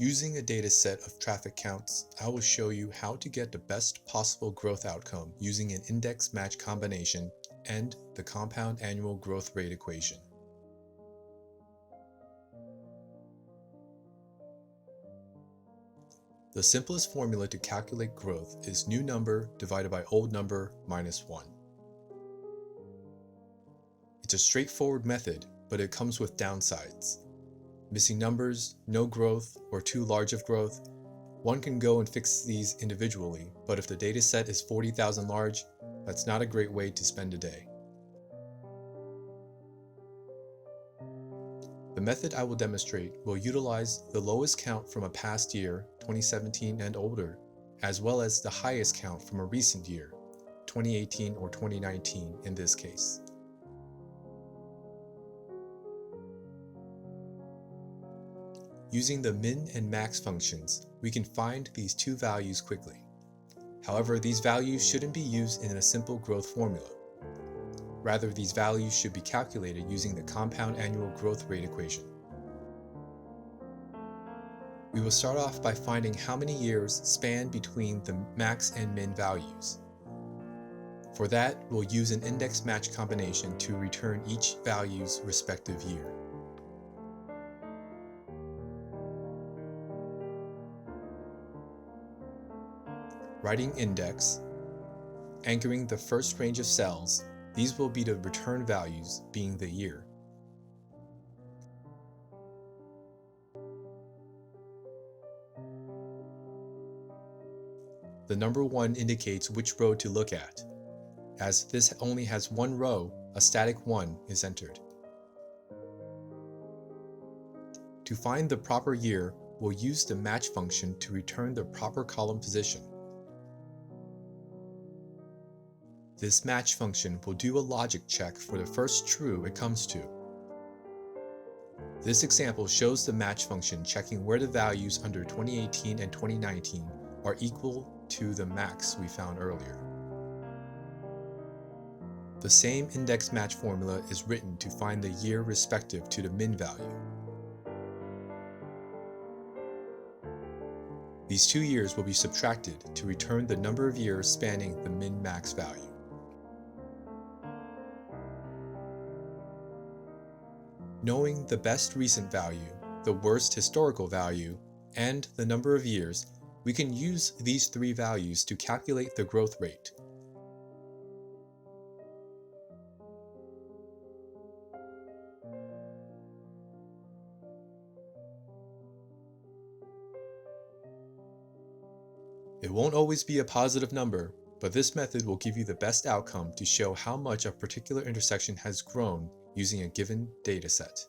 Using a data set of traffic counts, I will show you how to get the best possible growth outcome using an index match combination and the compound annual growth rate equation. The simplest formula to calculate growth is new number divided by old number minus 1. It's a straightforward method, but it comes with downsides. Missing numbers, no growth, or too large of growth. One can go and fix these individually, but if the data set is 40,000 large, that's not a great way to spend a day. The method I will demonstrate will utilize the lowest count from a past year, 2017 and older, as well as the highest count from a recent year, 2018 or 2019 in this case. Using the min and max functions, we can find these two values quickly. However, these values shouldn't be used in a simple growth formula. Rather, these values should be calculated using the compound annual growth rate equation. We will start off by finding how many years span between the max and min values. For that, we'll use an index match combination to return each value's respective year. Writing index, anchoring the first range of cells, these will be the return values, being the year. The number 1 indicates which row to look at. As this only has one row, a static 1 is entered. To find the proper year, we'll use the match function to return the proper column position. This match function will do a logic check for the first true it comes to. This example shows the match function checking where the values under 2018 and 2019 are equal to the max we found earlier. The same index match formula is written to find the year respective to the min value. These two years will be subtracted to return the number of years spanning the min-max value. Knowing the best recent value, the worst historical value, and the number of years, we can use these three values to calculate the growth rate. It won't always be a positive number, but this method will give you the best outcome to show how much a particular intersection has grown using a given data set.